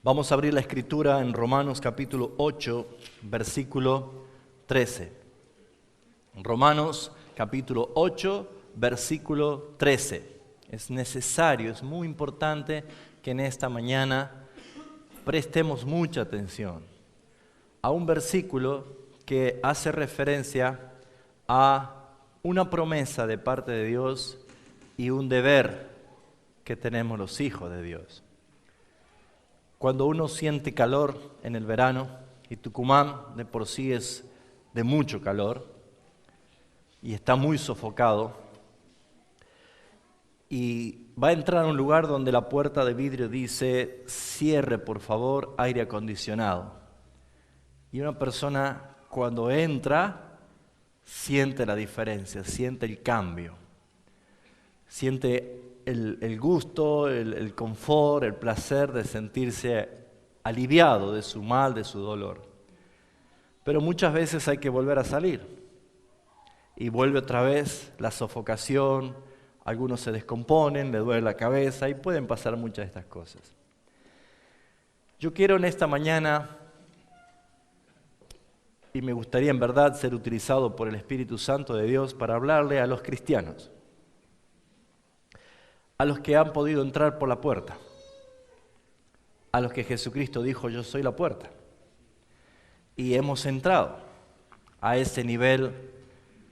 Vamos a abrir la escritura en Romanos capítulo 8, versículo 13. Romanos capítulo 8, versículo 13. Es necesario, es muy importante que en esta mañana prestemos mucha atención a un versículo que hace referencia a una promesa de parte de Dios y un deber que tenemos los hijos de Dios. Cuando uno siente calor en el verano, y Tucumán de por sí es de mucho calor, y está muy sofocado, y va a entrar a un lugar donde la puerta de vidrio dice, cierre por favor aire acondicionado. Y una persona cuando entra, siente la diferencia, siente el cambio, siente el gusto, el confort, el placer de sentirse aliviado de su mal, de su dolor. Pero muchas veces hay que volver a salir. Y vuelve otra vez la sofocación, algunos se descomponen, le duele la cabeza y pueden pasar muchas de estas cosas. Yo quiero en esta mañana, y me gustaría en verdad ser utilizado por el Espíritu Santo de Dios para hablarle a los cristianos, a los que han podido entrar por la puerta, a los que Jesucristo dijo, yo soy la puerta. Y hemos entrado a ese nivel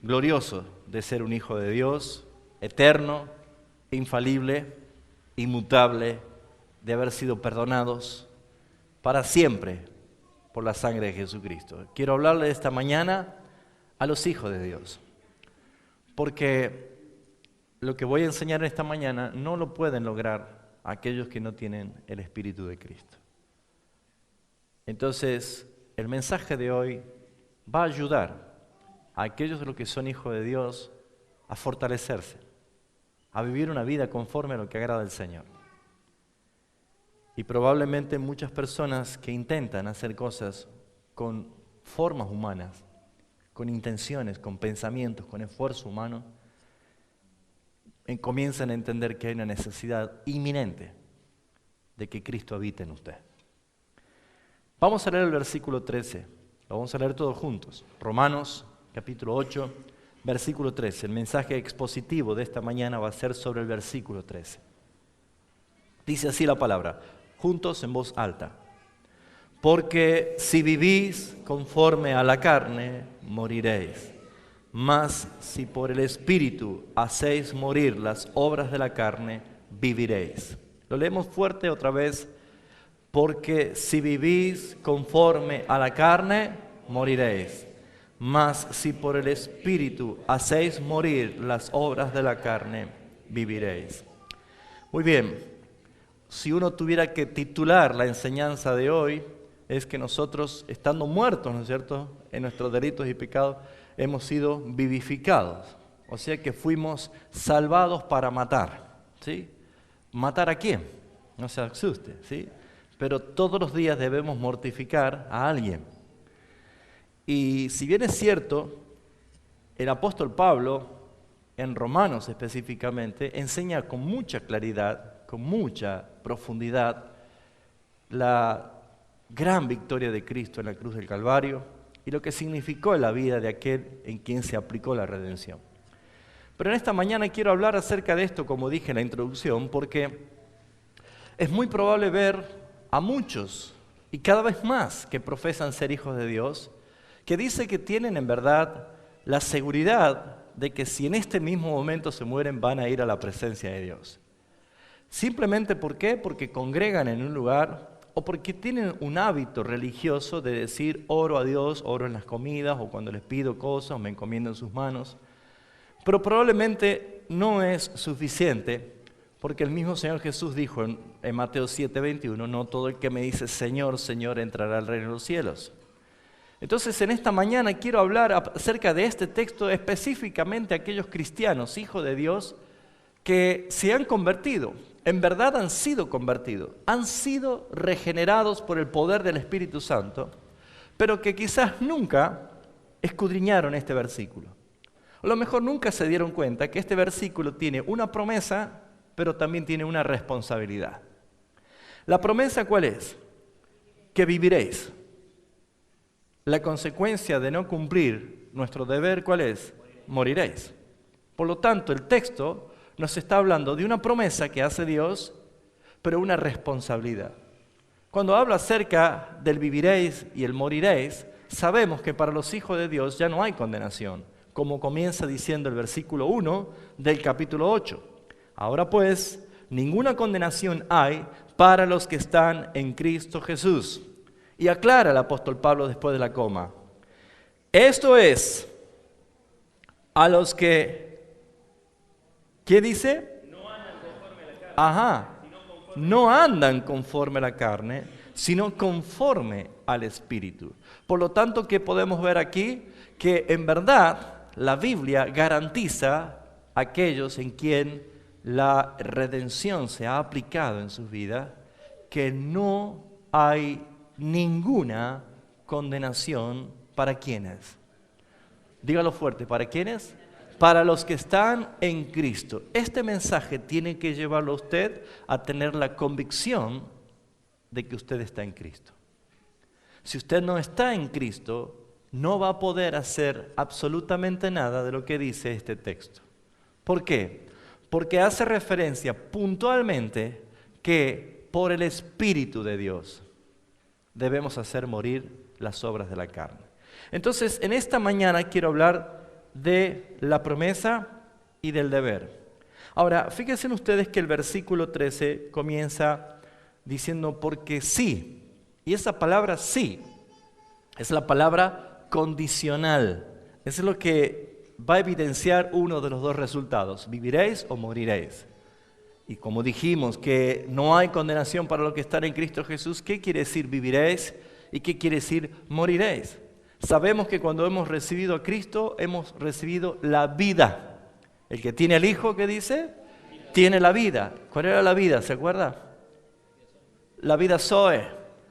glorioso de ser un hijo de Dios, eterno, infalible, inmutable, de haber sido perdonados para siempre por la sangre de Jesucristo. Quiero hablarle esta mañana a los hijos de Dios, porque lo que voy a enseñar esta mañana no lo pueden lograr aquellos que no tienen el Espíritu de Cristo. Entonces, el mensaje de hoy va a ayudar a aquellos de los que son hijos de Dios a fortalecerse, a vivir una vida conforme a lo que agrada al Señor. Y probablemente muchas personas que intentan hacer cosas con formas humanas, con intenciones, con pensamientos, con esfuerzo humano, comienzan a entender que hay una necesidad inminente de que Cristo habite en usted. Vamos a leer el versículo 13, lo vamos a leer todos juntos. Romanos capítulo 8, versículo 13. El mensaje expositivo de esta mañana va a ser sobre el versículo 13. Dice así la palabra, juntos en voz alta. Porque si vivís conforme a la carne, moriréis. Mas si por el Espíritu hacéis morir las obras de la carne, viviréis. Lo leemos fuerte otra vez. Porque si vivís conforme a la carne, moriréis. Mas si por el Espíritu hacéis morir las obras de la carne, viviréis. Muy bien, si uno tuviera que titular la enseñanza de hoy, es que nosotros, estando muertos, ¿no es cierto?, en nuestros delitos y pecados, hemos sido vivificados. O sea que fuimos salvados para matar, ¿sí? ¿Matar a quién? No se asuste, ¿sí? Pero todos los días debemos mortificar a alguien. Y si bien es cierto, el apóstol Pablo, en Romanos específicamente, enseña con mucha claridad, con mucha profundidad, la gran victoria de Cristo en la cruz del Calvario y lo que significó en la vida de aquel en quien se aplicó la redención. Pero en esta mañana quiero hablar acerca de esto, como dije en la introducción, porque es muy probable ver a muchos, y cada vez más, que profesan ser hijos de Dios, que dice que tienen en verdad la seguridad de que si en este mismo momento se mueren van a ir a la presencia de Dios. Simplemente ¿por qué? Porque congregan en un lugar o porque tienen un hábito religioso de decir oro a Dios, oro en las comidas o cuando les pido cosas o me encomiendo en sus manos. Pero probablemente no es suficiente porque el mismo Señor Jesús dijo en Mateo 7:21, no todo el que me dice Señor, Señor entrará al reino de los cielos. Entonces en esta mañana quiero hablar acerca de este texto específicamente a aquellos cristianos, hijos de Dios, que se han convertido, en verdad han sido convertidos, han sido regenerados por el poder del Espíritu Santo, pero que quizás nunca escudriñaron este versículo. A lo mejor nunca se dieron cuenta que este versículo tiene una promesa, pero también tiene una responsabilidad. ¿La promesa cuál es? que viviréis. La consecuencia de no cumplir nuestro deber, ¿cuál es? Moriréis. Por lo tanto, el texto nos está hablando de una promesa que hace Dios, pero una responsabilidad. Cuando habla acerca del viviréis y el moriréis, sabemos que para los hijos de Dios ya no hay condenación, como comienza diciendo el versículo 1 del capítulo 8. Ahora pues, ninguna condenación hay para los que están en Cristo Jesús. Y aclara el apóstol Pablo después de la coma. Esto es, a los que, ¿qué dice? No andan conforme a la carne. Ajá, no andan conforme a la carne, sino conforme al Espíritu. Por lo tanto, ¿qué podemos ver aquí? Que en verdad la Biblia garantiza a aquellos en quien la redención se ha aplicado en sus vidas, que no hay ninguna condenación para quienes. Dígalo fuerte, ¿para quiénes? Para los que están en Cristo. Este mensaje tiene que llevarlo a usted a tener la convicción de que usted está en Cristo. Si usted no está en Cristo, no va a poder hacer absolutamente nada de lo que dice este texto. ¿Por qué? Porque hace referencia puntualmente que por el Espíritu de Dios debemos hacer morir las obras de la carne. Entonces, en esta mañana quiero hablar de la promesa y del deber. Ahora, fíjense ustedes que el versículo 13 comienza diciendo porque sí. Y esa palabra sí es la palabra condicional. Eso es lo que va a evidenciar uno de los dos resultados. ¿Viviréis o moriréis? Y como dijimos que no hay condenación para los que están en Cristo Jesús, ¿qué quiere decir viviréis y qué quiere decir moriréis? Sabemos que cuando hemos recibido a Cristo, hemos recibido la vida. El que tiene al Hijo, ¿qué dice? Tiene la vida. ¿Cuál era la vida? ¿Se acuerda? La vida Zoe,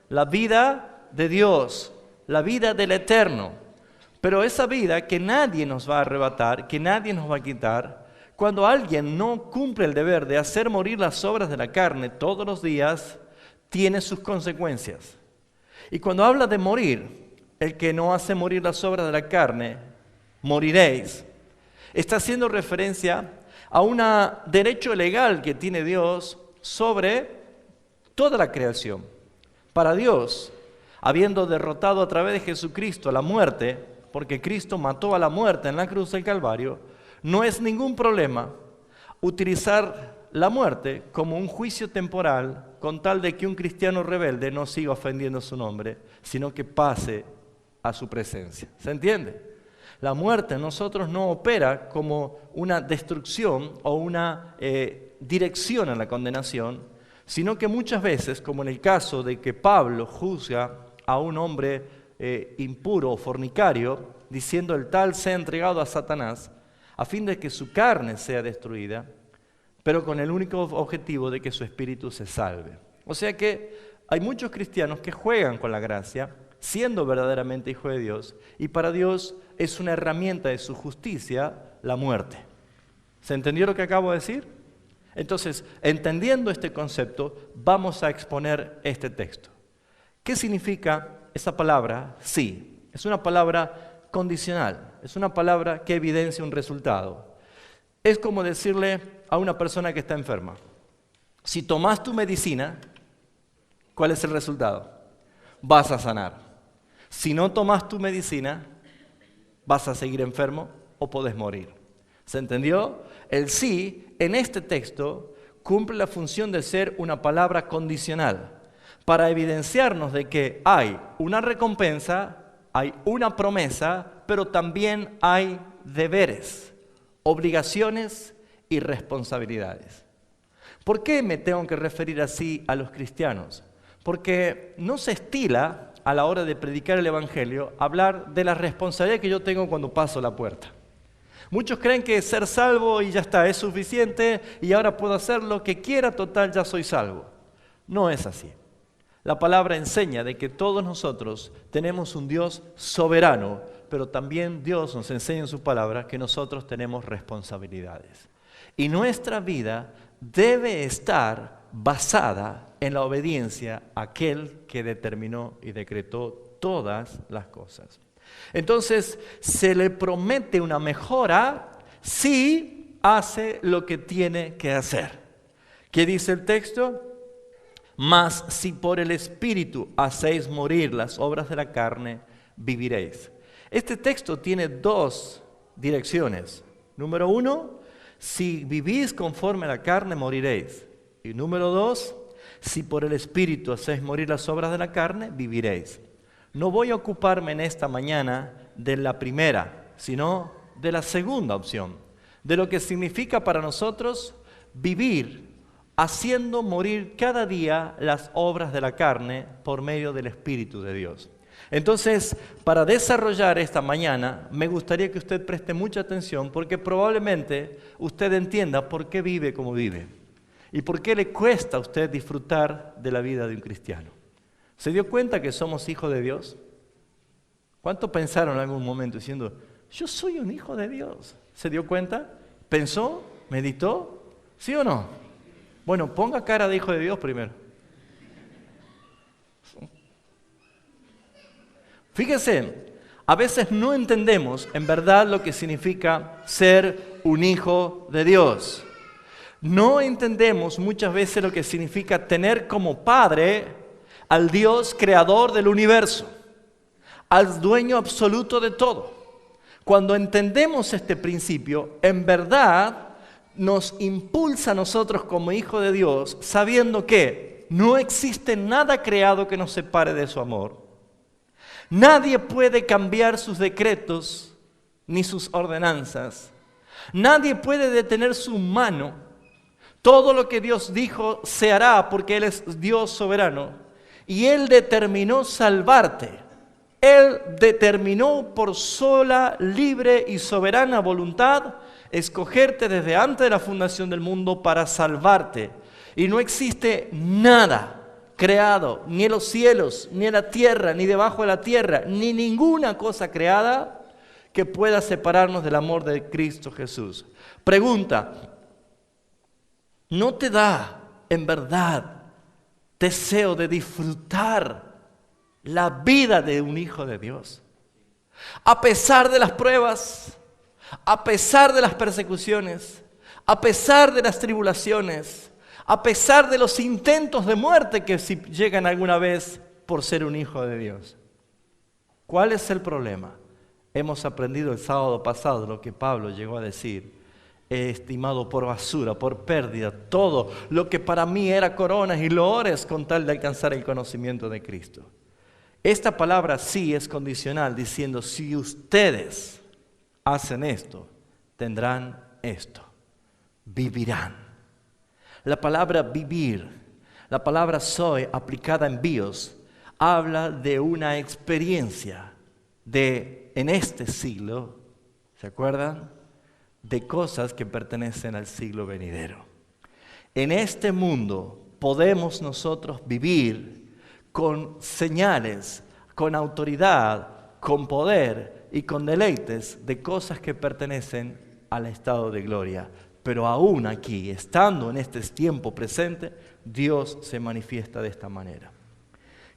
la vida de Dios, la vida del Eterno. Pero esa vida que nadie nos va a arrebatar, que nadie nos va a quitar, cuando alguien no cumple el deber de hacer morir las obras de la carne todos los días, tiene sus consecuencias. Y cuando habla de morir, el que no hace morir las obras de la carne, moriréis, está haciendo referencia a un derecho legal que tiene Dios sobre toda la creación. Para Dios, habiendo derrotado a través de Jesucristo la muerte, porque Cristo mató a la muerte en la cruz del Calvario, no es ningún problema utilizar la muerte como un juicio temporal con tal de que un cristiano rebelde no siga ofendiendo su nombre, sino que pase a su presencia. ¿Se entiende? La muerte en nosotros no opera como una destrucción o una dirección a la condenación, sino que muchas veces, como en el caso de que Pablo juzga a un hombre impuro o fornicario, diciendo el tal sea entregado a Satanás, a fin de que su carne sea destruida, pero con el único objetivo de que su espíritu se salve. O sea que hay muchos cristianos que juegan con la gracia, siendo verdaderamente hijo de Dios, y para Dios es una herramienta de su justicia la muerte. ¿Se entendió lo que acabo de decir? Entonces, entendiendo este concepto, vamos a exponer este texto. ¿Qué significa esa palabra sí? Es una palabra condicional, es una palabra que evidencia un resultado. Es como decirle a una persona que está enferma, si tomas tu medicina, ¿cuál es el resultado? Vas a sanar. Si no tomas tu medicina, vas a seguir enfermo o podés morir. ¿Se entendió? El sí, en este texto, cumple la función de ser una palabra condicional, para evidenciarnos de que hay una recompensa, hay una promesa, pero también hay deberes, obligaciones y responsabilidades. ¿Por qué me tengo que referir así a los cristianos? Porque no se estila a la hora de predicar el Evangelio hablar de la responsabilidad que yo tengo cuando paso la puerta. Muchos creen que ser salvo y ya está, es suficiente y ahora puedo hacer lo que quiera, total, ya soy salvo. No es así. La palabra enseña de que todos nosotros tenemos un Dios soberano, pero también Dios nos enseña en su palabra que nosotros tenemos responsabilidades. Y nuestra vida debe estar basada en la obediencia a aquel que determinó y decretó todas las cosas. Entonces, se le promete una mejora si hace lo que tiene que hacer. ¿Qué dice el texto? Mas si por el Espíritu hacéis morir las obras de la carne, viviréis. Este texto tiene dos direcciones. Número 1, si vivís conforme a la carne, moriréis. Y número 2, si por el Espíritu hacéis morir las obras de la carne, viviréis. No voy a ocuparme en esta mañana de la primera, sino de la segunda opción, de lo que significa para nosotros vivir haciendo morir cada día las obras de la carne por medio del Espíritu de Dios. Entonces, para desarrollar esta mañana, me gustaría que usted preste mucha atención porque probablemente usted entienda por qué vive como vive y por qué le cuesta a usted disfrutar de la vida de un cristiano. ¿Se dio cuenta que somos hijos de Dios? ¿Cuánto pensaron en algún momento diciendo, yo soy un hijo de Dios? ¿Se dio cuenta? ¿Pensó? ¿Meditó? ¿Sí o no? Bueno, ponga cara de hijo de Dios primero. Fíjense, a veces no entendemos en verdad lo que significa ser un hijo de Dios. No entendemos muchas veces lo que significa tener como padre al Dios creador del universo, al dueño absoluto de todo. Cuando entendemos este principio, en verdad nos impulsa a nosotros como hijos de Dios, sabiendo que no existe nada creado que nos separe de su amor. Nadie puede cambiar sus decretos ni sus ordenanzas. Nadie puede detener su mano. Todo lo que Dios dijo se hará porque Él es Dios soberano. Y Él determinó salvarte. Él determinó por sola, libre y soberana voluntad escogerte desde antes de la fundación del mundo para salvarte. Y no existe nada creado, ni en los cielos, ni en la tierra, ni debajo de la tierra, ni ninguna cosa creada que pueda separarnos del amor de Cristo Jesús. Pregunta, ¿no te da en verdad deseo de disfrutar la vida de un hijo de Dios? A pesar de las pruebas, a pesar de las persecuciones, a pesar de las tribulaciones, a pesar de los intentos de muerte que si llegan alguna vez por ser un hijo de Dios. ¿Cuál es el problema? Hemos aprendido el sábado pasado lo que Pablo llegó a decir. He estimado por basura, por pérdida, todo lo que para mí era coronas y loores con tal de alcanzar el conocimiento de Cristo. Esta palabra sí es condicional, diciendo, si ustedes hacen esto, tendrán esto, vivirán. La palabra vivir, la palabra soy aplicada en bios, habla de una experiencia en este siglo, ¿se acuerdan? De cosas que pertenecen al siglo venidero. En este mundo podemos nosotros vivir con señales, con autoridad, con poder y con deleites de cosas que pertenecen al estado de gloria. Pero aún aquí, estando en este tiempo presente, Dios se manifiesta de esta manera.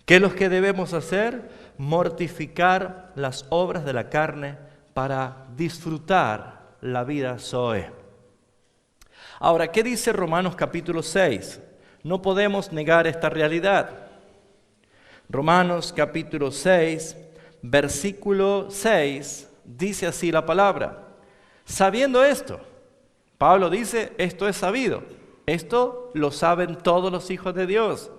¿Qué es lo que debemos hacer? Mortificar las obras de la carne para disfrutar la vida Zoe. Ahora, ¿qué dice Romanos capítulo 6? No podemos negar esta realidad. Romanos capítulo 6, versículo 6, dice así la palabra. Sabiendo esto, Pablo dice, esto es sabido. Esto lo saben todos los hijos de Dios.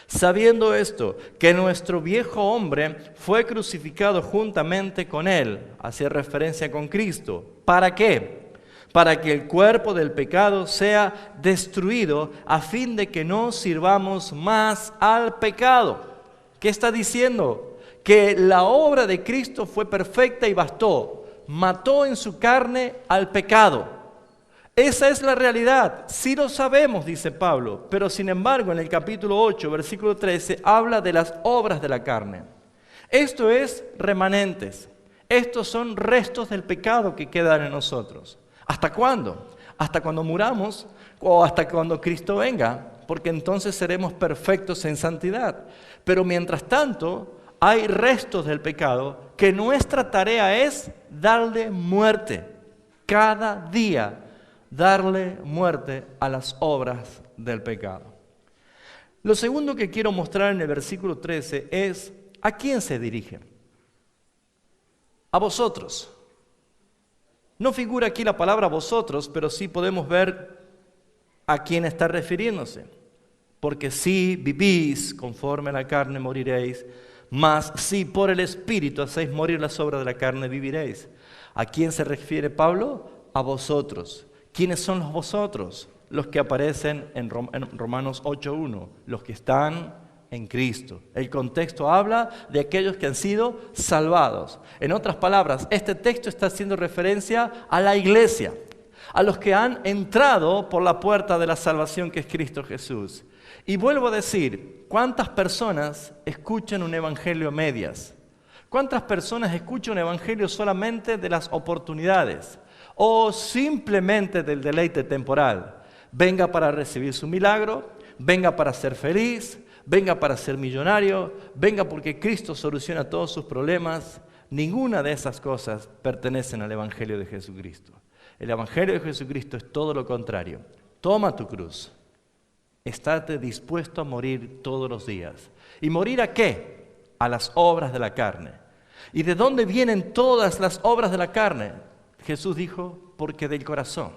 Sabiendo esto, que nuestro viejo hombre fue crucificado juntamente con él, hace referencia con Cristo. ¿Para qué? Para que el cuerpo del pecado sea destruido, a fin de que no sirvamos más al pecado. ¿Qué está diciendo? Que la obra de Cristo fue perfecta y bastó. Mató en su carne al pecado. Esa es la realidad, sí lo sabemos, dice Pablo, pero sin embargo en el capítulo 8, versículo 13, habla de las obras de la carne. Esto es remanentes, estos son restos del pecado que quedan en nosotros. ¿Hasta cuándo? Hasta cuando muramos o hasta cuando Cristo venga, porque entonces seremos perfectos en santidad. Pero mientras tanto, hay restos del pecado que nuestra tarea es darle muerte. Cada día, darle muerte a las obras del pecado. Lo segundo que quiero mostrar en el versículo 13 es ¿a quién se dirige? A vosotros. No figura aquí la palabra vosotros, pero sí podemos ver a quién está refiriéndose. Porque si vivís conforme a la carne moriréis, mas si por el Espíritu hacéis morir las obras de la carne viviréis. ¿A quién se refiere Pablo? A vosotros. ¿Quiénes son los vosotros? Los que aparecen en Romanos 8:1, los que están en Cristo. El contexto habla de aquellos que han sido salvados. En otras palabras, este texto está haciendo referencia a la iglesia, a los que han entrado por la puerta de la salvación que es Cristo Jesús. Y vuelvo a decir, ¿cuántas personas escuchan un evangelio a medias? ¿Cuántas personas escuchan un evangelio solamente de las oportunidades o simplemente del deleite temporal? Venga para recibir su milagro, venga para ser feliz, venga para ser millonario, venga porque Cristo soluciona todos sus problemas. Ninguna de esas cosas pertenecen al Evangelio de Jesucristo. El Evangelio de Jesucristo es todo lo contrario. Toma tu cruz. Estate dispuesto a morir todos los días. ¿Y morir a qué? A las obras de la carne. ¿Y de dónde vienen todas las obras de la carne? Jesús dijo, porque del corazón,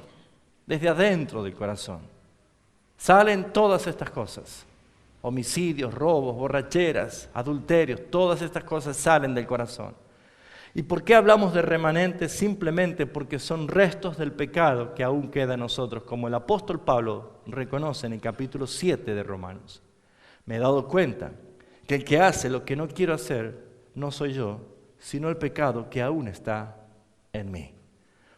desde adentro del corazón, salen todas estas cosas. Homicidios, robos, borracheras, adulterios, todas estas cosas salen del corazón. ¿Y por qué hablamos de remanentes? Simplemente porque son restos del pecado que aún queda en nosotros, como el apóstol Pablo reconoce en el capítulo 7 de Romanos. Me he dado cuenta que el que hace lo que no quiero hacer no soy yo, sino el pecado que aún está en mí.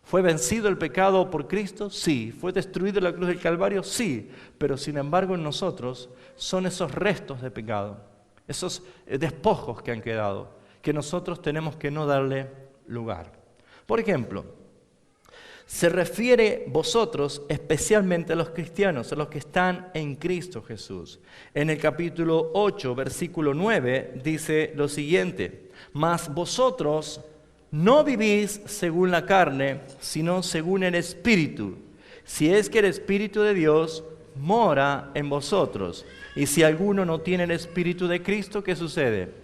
¿Fue vencido el pecado por Cristo? Sí. ¿Fue destruido en la cruz del Calvario? Sí. Pero sin embargo en nosotros son esos restos de pecado, esos despojos que han quedado, que nosotros tenemos que no darle lugar. Por ejemplo, se refiere vosotros especialmente a los cristianos, a los que están en Cristo Jesús. En el capítulo 8, versículo 9, dice lo siguiente: mas vosotros no vivís según la carne, sino según el Espíritu, si es que el Espíritu de Dios mora en vosotros. Y si alguno no tiene el Espíritu de Cristo, ¿qué sucede?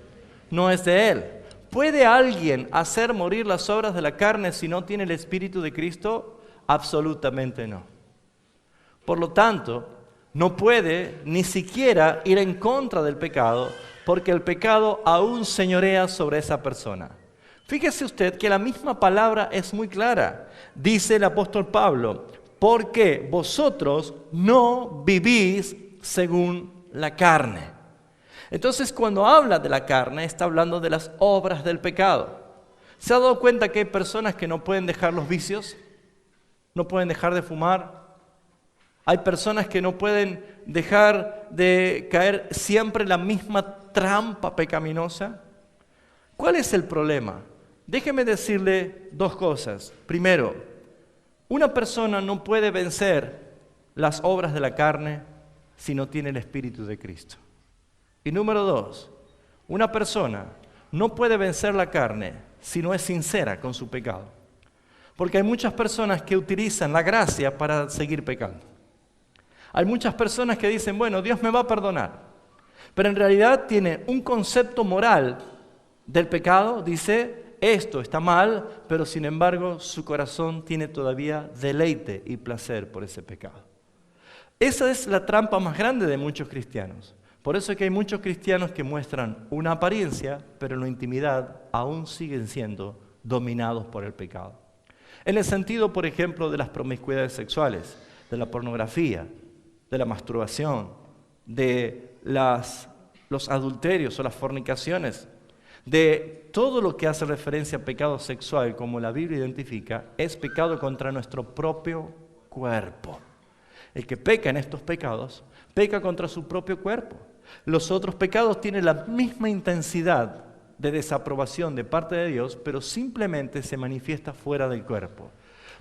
No es de él. ¿Puede alguien hacer morir las obras de la carne si no tiene el Espíritu de Cristo? Absolutamente no. Por lo tanto, no puede ni siquiera ir en contra del pecado, porque el pecado aún señorea sobre esa persona. Fíjese usted que la misma palabra es muy clara. Dice el apóstol Pablo, porque vosotros no vivís según la carne. Entonces, cuando habla de la carne, está hablando de las obras del pecado. ¿Se ha dado cuenta que hay personas que no pueden dejar los vicios? ¿No pueden dejar de fumar? Hay personas que no pueden dejar de caer siempre en la misma trampa pecaminosa. ¿Cuál es el problema? Déjeme decirle dos cosas. Primero, una persona no puede vencer las obras de la carne si no tiene el Espíritu de Cristo. Y número dos, una persona no puede vencer la carne si no es sincera con su pecado. Porque hay muchas personas que utilizan la gracia para seguir pecando. Hay muchas personas que dicen, bueno, Dios me va a perdonar. Pero en realidad tiene un concepto moral del pecado, dice, esto está mal, pero sin embargo su corazón tiene todavía deleite y placer por ese pecado. Esa es la trampa más grande de muchos cristianos. Por eso es que hay muchos cristianos que muestran una apariencia, pero en la intimidad aún siguen siendo dominados por el pecado. En el sentido, por ejemplo, de las promiscuidades sexuales, de la pornografía, de la masturbación, de los adulterios o las fornicaciones, de todo lo que hace referencia a pecado sexual, como la Biblia identifica, es pecado contra nuestro propio cuerpo. El que peca en estos pecados, peca contra su propio cuerpo. Los otros pecados tienen la misma intensidad de desaprobación de parte de Dios, pero simplemente se manifiesta fuera del cuerpo.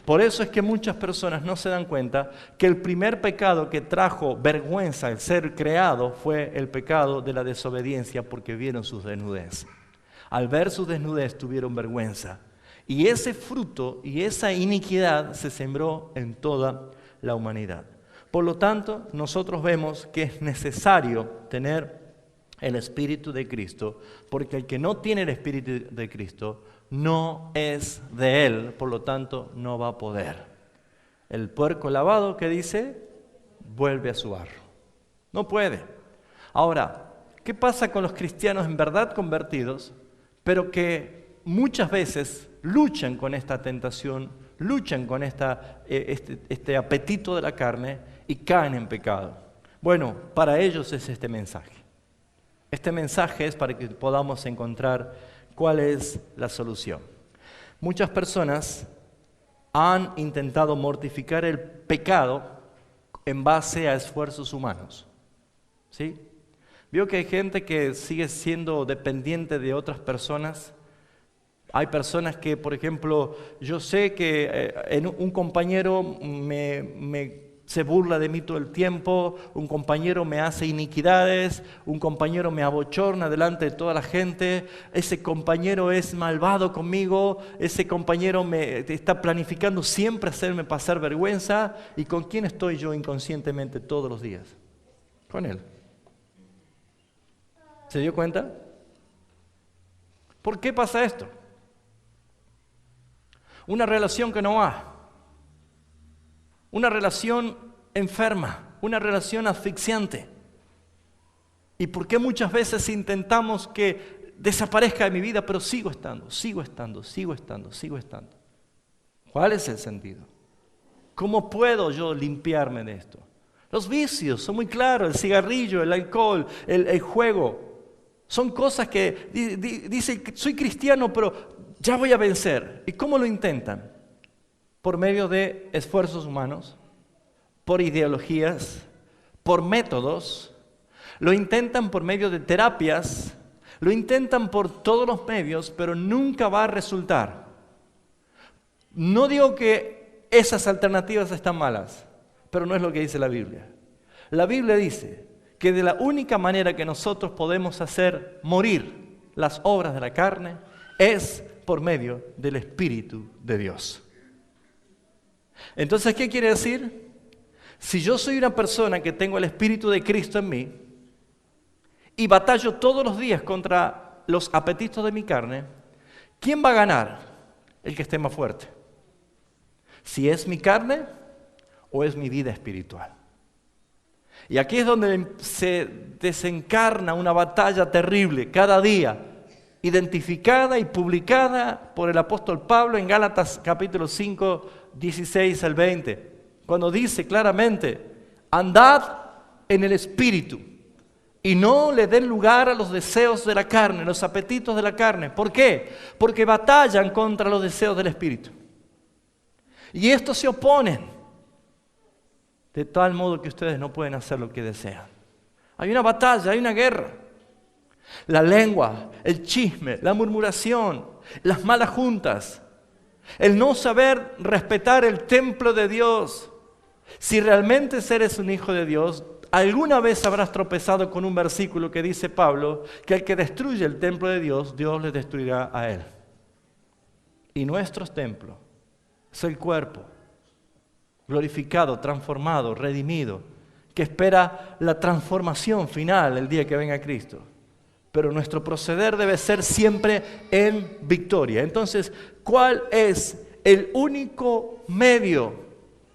Por eso es que muchas personas no se dan cuenta que el primer pecado que trajo vergüenza al ser creado fue el pecado de la desobediencia, porque vieron su desnudez. Al ver su desnudez tuvieron vergüenza. Y ese fruto y esa iniquidad se sembró en toda la humanidad. Por lo tanto, nosotros vemos que es necesario tener el Espíritu de Cristo, porque el que no tiene el Espíritu de Cristo no es de Él, por lo tanto no va a poder. El puerco lavado, ¿qué dice? Vuelve a su barro. No puede. Ahora, ¿qué pasa con los cristianos en verdad convertidos, pero que muchas veces luchan con esta tentación, luchan con este apetito de la carne y caen en pecado? Bueno, para ellos es este mensaje. Este mensaje es para que podamos encontrar cuál es la solución. Muchas personas han intentado mortificar el pecado en base a esfuerzos humanos. ¿Sí? Vio que hay gente que sigue siendo dependiente de otras personas. Hay personas que, por ejemplo, yo sé que un compañero se burla de mí todo el tiempo, un compañero me hace iniquidades, un compañero me abochorna delante de toda la gente, ese compañero es malvado conmigo, ese compañero me está planificando siempre hacerme pasar vergüenza. ¿Y con quién estoy yo inconscientemente todos los días? Con él. ¿Se dio cuenta? ¿Por qué pasa esto? Una relación que no va. Una relación enferma, una relación asfixiante. ¿Y por qué muchas veces intentamos que desaparezca de mi vida, pero sigo estando? ¿Cuál es el sentido? ¿Cómo puedo yo limpiarme de esto? Los vicios son muy claros, el cigarrillo, el alcohol, el juego. Son cosas que dicen, soy cristiano, pero ya voy a vencer. ¿Y cómo lo intentan? Por medio de esfuerzos humanos, por ideologías, por métodos. Lo intentan por medio de terapias, lo intentan por todos los medios, pero nunca va a resultar. No digo que esas alternativas están malas, pero no es lo que dice la Biblia. La Biblia dice que de la única manera que nosotros podemos hacer morir las obras de la carne es por medio del Espíritu de Dios. Entonces, ¿qué quiere decir? Si yo soy una persona que tengo el Espíritu de Cristo en mí y batallo todos los días contra los apetitos de mi carne, ¿quién va a ganar? El que esté más fuerte. Si es mi carne o es mi vida espiritual. Y aquí es donde se desencarna una batalla terrible cada día, identificada y publicada por el apóstol Pablo en Gálatas capítulo 5, 16 al 20, cuando dice claramente, andad en el Espíritu y no le den lugar a los deseos de la carne, los apetitos de la carne. ¿Por qué? Porque batallan contra los deseos del Espíritu. Y estos se oponen, de tal modo que ustedes no pueden hacer lo que desean. Hay una batalla, hay una guerra. La lengua, el chisme, la murmuración, las malas juntas, el no saber respetar el templo de Dios. Si realmente eres un hijo de Dios, alguna vez habrás tropezado con un versículo que dice Pablo, que el que destruye el templo de Dios, Dios le destruirá a él. Y nuestro templo es el cuerpo, glorificado, transformado, redimido, que espera la transformación final el día que venga Cristo. Pero nuestro proceder debe ser siempre en victoria. Entonces, ¿cuál es el único medio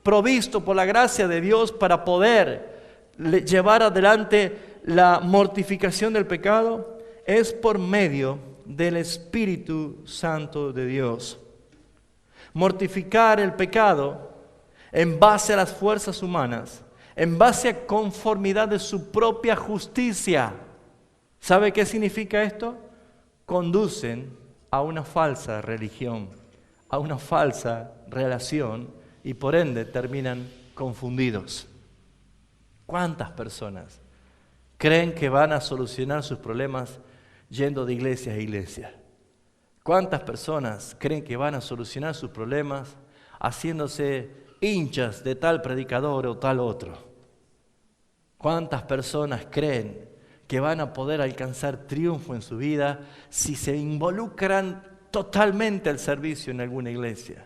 provisto por la gracia de Dios para poder llevar adelante la mortificación del pecado? Es por medio del Espíritu Santo de Dios. Mortificar el pecado en base a las fuerzas humanas, en base a conformidad de su propia justicia. ¿Sabe qué significa esto? Conducen a una falsa religión, a una falsa relación y por ende terminan confundidos. ¿Cuántas personas creen que van a solucionar sus problemas yendo de iglesia a iglesia? ¿Cuántas personas creen que van a solucionar sus problemas haciéndose hinchas de tal predicador o tal otro. ¿Cuántas personas creen que van a poder alcanzar triunfo en su vida si se involucran totalmente al servicio en alguna iglesia?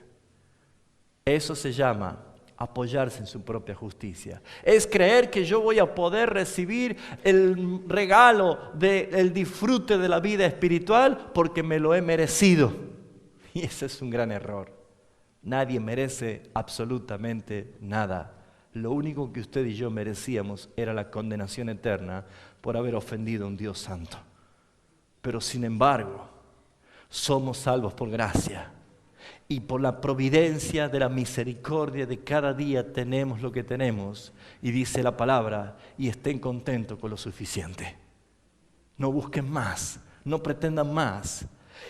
Eso se llama apoyarse en su propia justicia. Es creer que yo voy a poder recibir el regalo del disfrute de la vida espiritual porque me lo he merecido. Y ese es un gran error. Nadie merece absolutamente nada. Lo único que usted y yo merecíamos era la condenación eterna por haber ofendido a un Dios santo. Pero sin embargo, somos salvos por gracia. Y por la providencia de la misericordia de cada día tenemos lo que tenemos. Y dice la palabra, y estén contentos con lo suficiente. No busquen más, no pretendan más.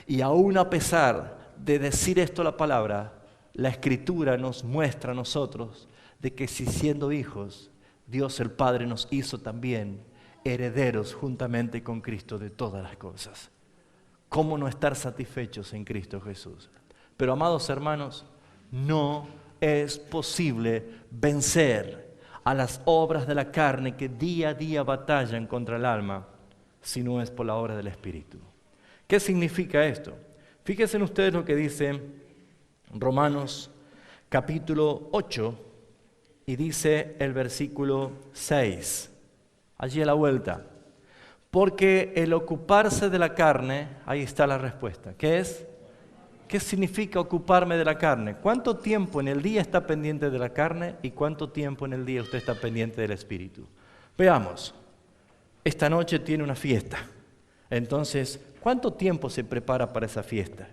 Y aún a pesar de decir esto la palabra, la Escritura nos muestra a nosotros de que si siendo hijos, Dios el Padre nos hizo también herederos juntamente con Cristo de todas las cosas. ¿Cómo no estar satisfechos en Cristo Jesús? Pero amados hermanos, no es posible vencer a las obras de la carne que día a día batallan contra el alma si no es por la obra del Espíritu. ¿Qué significa esto? Fíjense en ustedes lo que dice Romanos capítulo 8 y dice el versículo 6. Allí a la vuelta. Porque el ocuparse de la carne, ahí está la respuesta. ¿Qué es? ¿Qué significa ocuparme de la carne? ¿Cuánto tiempo en el día está pendiente de la carne y cuánto tiempo en el día usted está pendiente del Espíritu? Veamos, esta noche tiene una fiesta. Entonces, ¿cuánto tiempo se prepara para esa fiesta?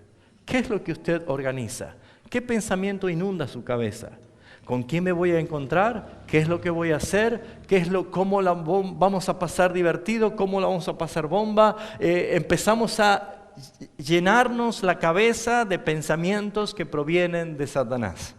¿Qué es lo que usted organiza? ¿Qué pensamiento inunda su cabeza? ¿Con quién me voy a encontrar? ¿Qué es lo que voy a hacer? ¿Cómo la vamos a pasar divertido? ¿Cómo la vamos a pasar bomba? Empezamos a llenarnos la cabeza de pensamientos que provienen de Satanás.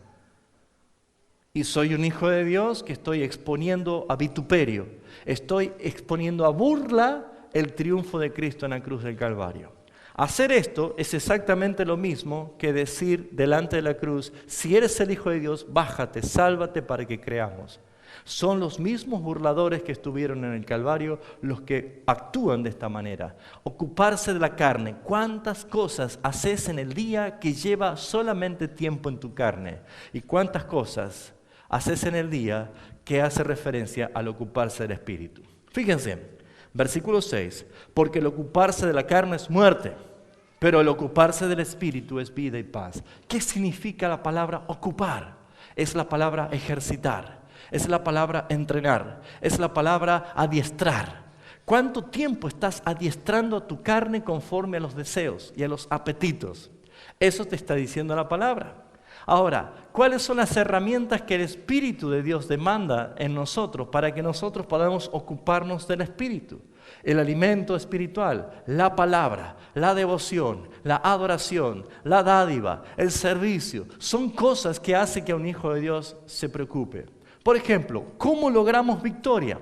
Y soy un hijo de Dios que estoy exponiendo a vituperio, estoy exponiendo a burla el triunfo de Cristo en la cruz del Calvario. Hacer esto es exactamente lo mismo que decir delante de la cruz, si eres el Hijo de Dios, bájate, sálvate para que creamos. Son los mismos burladores que estuvieron en el Calvario los que actúan de esta manera. Ocuparse de la carne. ¿Cuántas cosas haces en el día que lleva solamente tiempo en tu carne? ¿Y cuántas cosas haces en el día que hace referencia al ocuparse del Espíritu? Fíjense, versículo 6. Porque el ocuparse de la carne es muerte, pero el ocuparse del Espíritu es vida y paz. ¿Qué significa la palabra ocupar? Es la palabra ejercitar. Es la palabra entrenar, es la palabra adiestrar. ¿Cuánto tiempo estás adiestrando a tu carne conforme a los deseos y a los apetitos? Eso te está diciendo la palabra. Ahora, ¿cuáles son las herramientas que el Espíritu de Dios demanda en nosotros para que nosotros podamos ocuparnos del Espíritu? El alimento espiritual, la palabra, la devoción, la adoración, la dádiva, el servicio, son cosas que hacen que un hijo de Dios se preocupe. Por ejemplo, ¿cómo logramos victoria?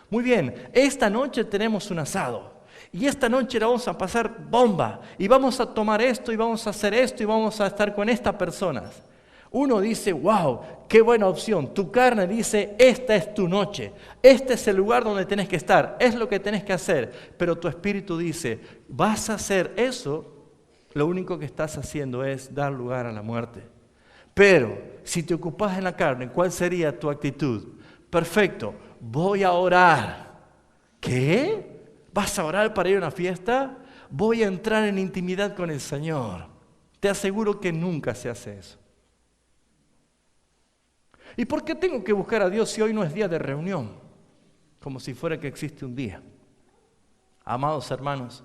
Muy bien, esta noche tenemos un asado y esta noche la vamos a pasar bomba y vamos a tomar esto y vamos a hacer esto y vamos a estar con estas personas. Uno dice, wow, qué buena opción. Tu carne dice, esta es tu noche, este es el lugar donde tenés que estar, es lo que tenés que hacer. Pero tu espíritu dice, vas a hacer eso, lo único que estás haciendo es dar lugar a la muerte. Pero si te ocupas en la carne, ¿cuál sería tu actitud? Perfecto, voy a orar. ¿Qué? ¿Vas a orar para ir a una fiesta? Voy a entrar en intimidad con el Señor. Te aseguro que nunca se hace eso. ¿Y por qué tengo que buscar a Dios si hoy no es día de reunión? Como si fuera que existe un día. Amados hermanos,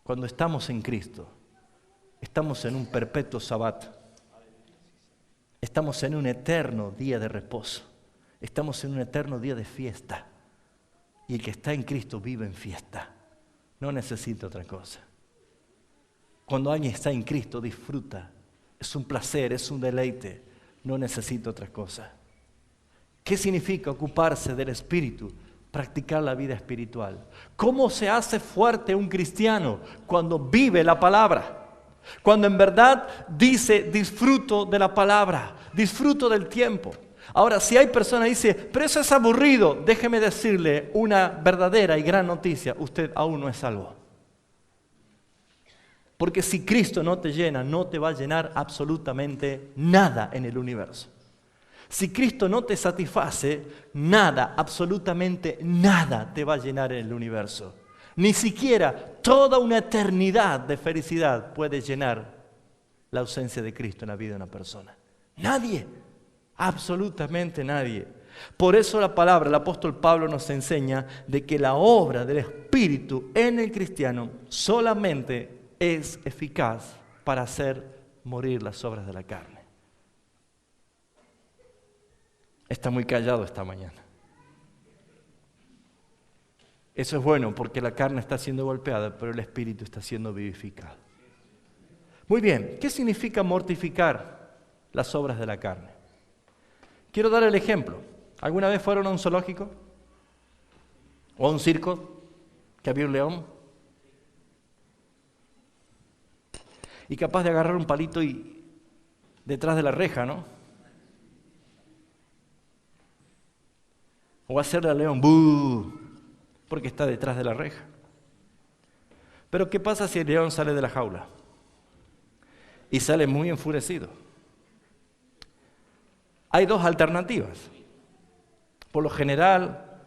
cuando estamos en Cristo, estamos en un perpetuo sabbat. Estamos en un eterno día de reposo. Estamos en un eterno día de fiesta. Y el que está en Cristo vive en fiesta. No necesita otra cosa. Cuando alguien está en Cristo disfruta. Es un placer, es un deleite. No necesita otra cosa. ¿Qué significa ocuparse del Espíritu? Practicar la vida espiritual. ¿Cómo se hace fuerte un cristiano? Cuando vive la palabra. Cuando en verdad dice, disfruto de la palabra, disfruto del tiempo. Ahora, si hay personas que dicen, pero eso es aburrido, déjeme decirle una verdadera y gran noticia, usted aún no es salvo. Porque si Cristo no te llena, no te va a llenar absolutamente nada en el universo. Si Cristo no te satisface, nada, absolutamente nada te va a llenar en el universo. Ni siquiera toda una eternidad de felicidad puede llenar la ausencia de Cristo en la vida de una persona. Nadie, absolutamente nadie. Por eso la palabra, el apóstol Pablo nos enseña de que la obra del Espíritu en el cristiano solamente es eficaz para hacer morir las obras de la carne. Está muy callado esta mañana. Eso es bueno porque la carne está siendo golpeada, pero el espíritu está siendo vivificado. Muy bien, ¿qué significa mortificar las obras de la carne? Quiero dar el ejemplo. ¿Alguna vez fueron a un zoológico? ¿O a un circo? ¿Que había un león? Y capaz de agarrar un palito y detrás de la reja, ¿no? O hacerle al león ¡bú! Porque está detrás de la reja. Pero ¿qué pasa si el león sale de la jaula? Y sale muy enfurecido. Hay dos alternativas. Por lo general,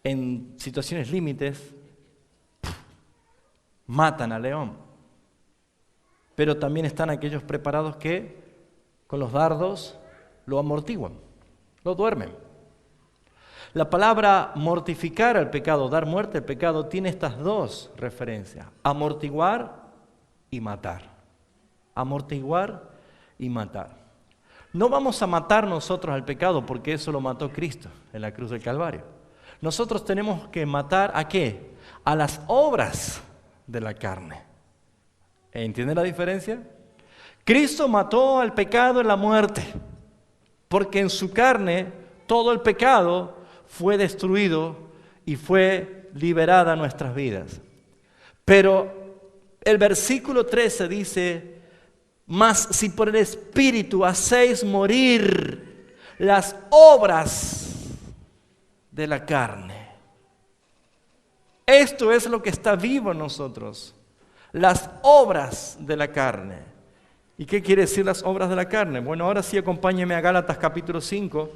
en situaciones límites, matan al león. Pero también están aquellos preparados que con los dardos lo amortiguan, lo duermen. La palabra mortificar al pecado, dar muerte al pecado, tiene estas dos referencias: amortiguar y matar. Amortiguar y matar. No vamos a matar nosotros al pecado porque eso lo mató Cristo en la cruz del Calvario. Nosotros tenemos que matar ¿a qué? A las obras de la carne. ¿Entienden la diferencia? Cristo mató al pecado en la muerte porque en su carne todo el pecado fue destruido y fue liberada a nuestras vidas. Pero el versículo 13 dice: mas si por el Espíritu hacéis morir las obras de la carne. Esto es lo que está vivo en nosotros, las obras de la carne. ¿Y qué quiere decir las obras de la carne? Bueno, ahora sí acompáñeme a Gálatas capítulo 5.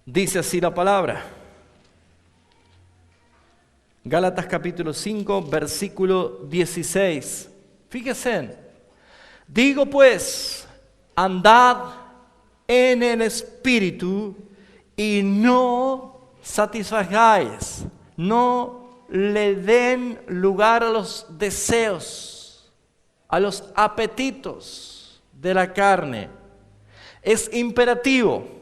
Dice así la palabra. Gálatas capítulo 5, versículo 16. Fíjense. Digo pues, andad en el Espíritu y no satisfagáis, no le den lugar a los deseos, a los apetitos de la carne. Es imperativo.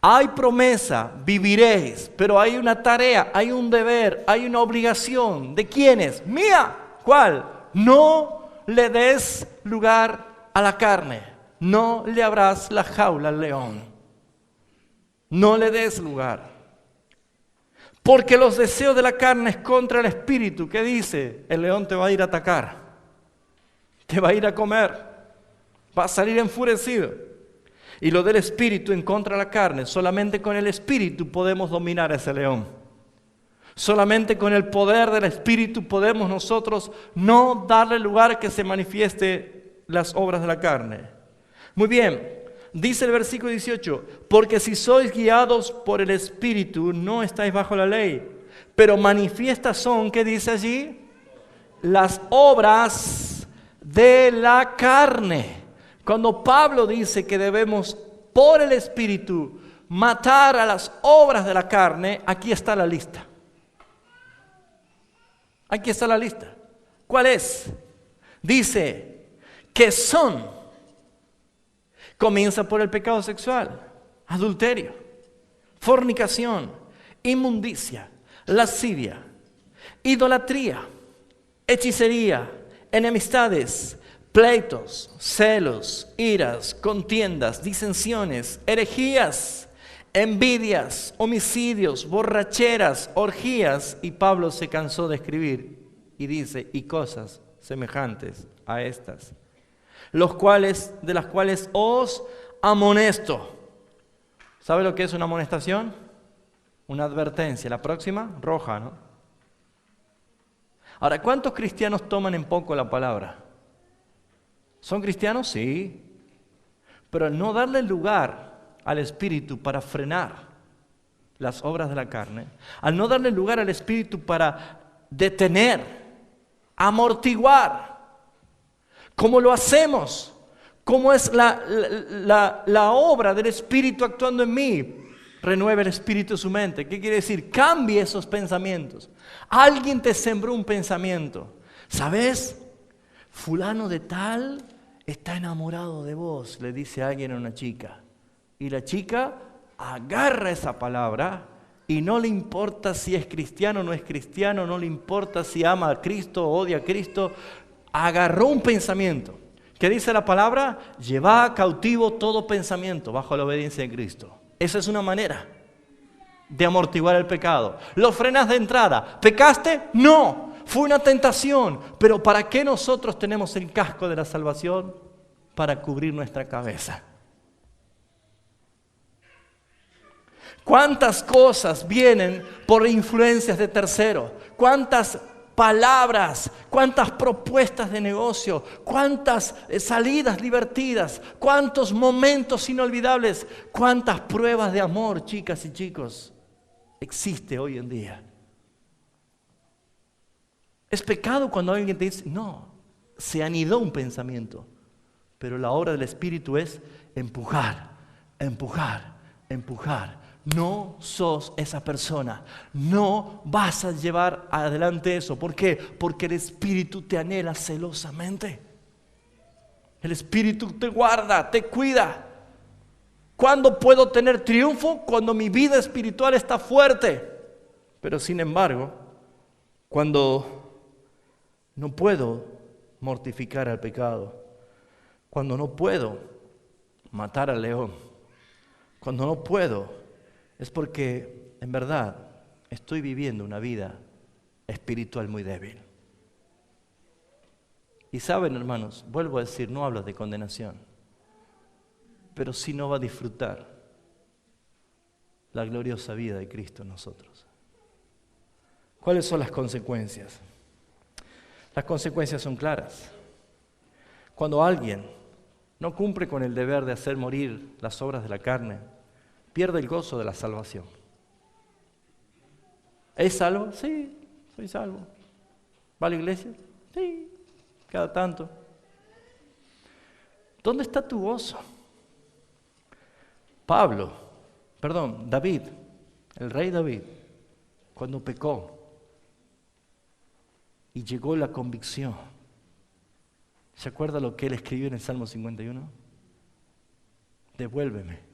Hay promesa, viviréis, pero hay una tarea, hay un deber, hay una obligación. ¿De quiénes? Mía. ¿Cuál? No le des lugar a la carne. No le abras la jaula al león. No le des lugar. Porque los deseos de la carne es contra el espíritu. ¿Qué dice? El león te va a ir a atacar. Te va a ir a comer. Va a salir enfurecido. Y lo del espíritu en contra de la carne. Solamente con el espíritu podemos dominar a ese león. Solamente con el poder del espíritu podemos nosotros no darle lugar a que se manifieste las obras de la carne. Muy bien, dice el versículo 18: porque si sois guiados por el espíritu, no estáis bajo la ley. Pero manifiestas son, ¿qué dice allí? Las obras de la carne. Cuando Pablo dice que debemos, por el Espíritu, matar a las obras de la carne, aquí está la lista. Aquí está la lista. ¿Cuál es? Dice que son. Comienza por el pecado sexual, adulterio, fornicación, inmundicia, lascivia, idolatría, hechicería, enemistades, pleitos, celos, iras, contiendas, disensiones, herejías, envidias, homicidios, borracheras, orgías. Y Pablo se cansó de escribir y dice, y cosas semejantes a estas, de las cuales os amonesto. ¿Sabe lo que es una amonestación? Una advertencia. La próxima, roja, ¿no? Ahora, ¿cuántos cristianos toman en poco la palabra? ¿Son cristianos? Sí. Pero al no darle lugar al Espíritu para frenar las obras de la carne, al no darle lugar al Espíritu para detener, amortiguar, ¿cómo lo hacemos? ¿Cómo es la obra del Espíritu actuando en mí? Renueve el Espíritu su mente. ¿Qué quiere decir? Cambie esos pensamientos. Alguien te sembró un pensamiento. ¿Sabes? Fulano de tal está enamorado de vos, le dice alguien a una chica. Y la chica agarra esa palabra y no le importa si es cristiano o no es cristiano, no le importa si ama a Cristo o odia a Cristo. Agarró un pensamiento. ¿Qué dice la palabra? Lleva cautivo todo pensamiento bajo la obediencia de Cristo. Esa es una manera de amortiguar el pecado. Lo frenas de entrada. ¿Pecaste? No. Fue una tentación. Pero ¿para qué nosotros tenemos el casco de la salvación? Para cubrir nuestra cabeza. ¿Cuántas cosas vienen por influencias de terceros? ¿Cuántas palabras, cuántas propuestas de negocio, cuántas salidas divertidas, cuántos momentos inolvidables, cuántas pruebas de amor, chicas y chicos, existe hoy en día? Es pecado cuando alguien te dice, no, se anidó un pensamiento, pero la obra del Espíritu es empujar, empujar, empujar. No sos esa persona. No vas a llevar adelante eso. ¿Por qué? Porque el Espíritu te anhela celosamente. El Espíritu te guarda, te cuida. ¿Cuándo puedo tener triunfo? Cuando mi vida espiritual está fuerte. Pero sin embargo, cuando no puedo mortificar al pecado, cuando no puedo matar al león, cuando no puedo, es porque en verdad estoy viviendo una vida espiritual muy débil. Y saben, hermanos, vuelvo a decir, no hablo de condenación, pero sí no va a disfrutar la gloriosa vida de Cristo en nosotros. ¿Cuáles son las consecuencias? Las consecuencias son claras. Cuando alguien no cumple con el deber de hacer morir las obras de la carne, pierde el gozo de la salvación. ¿Es salvo? Sí, soy salvo. ¿Va a la iglesia? Sí, cada tanto. ¿Dónde está tu gozo? David, el rey David, cuando pecó y llegó la convicción, ¿se acuerda lo que él escribió en el Salmo 51? Devuélveme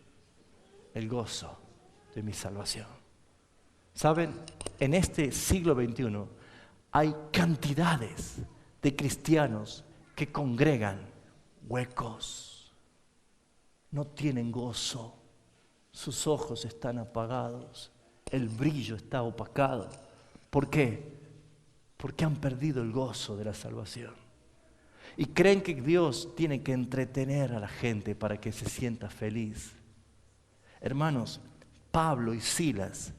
el gozo de mi salvación. ¿Saben? En este siglo XXI hay cantidades de cristianos que congregan huecos. No tienen gozo. Sus ojos están apagados. El brillo está opacado. ¿Por qué? Porque han perdido el gozo de la salvación. Y creen que Dios tiene que entretener a la gente para que se sienta feliz. Hermanos, Pablo y Silas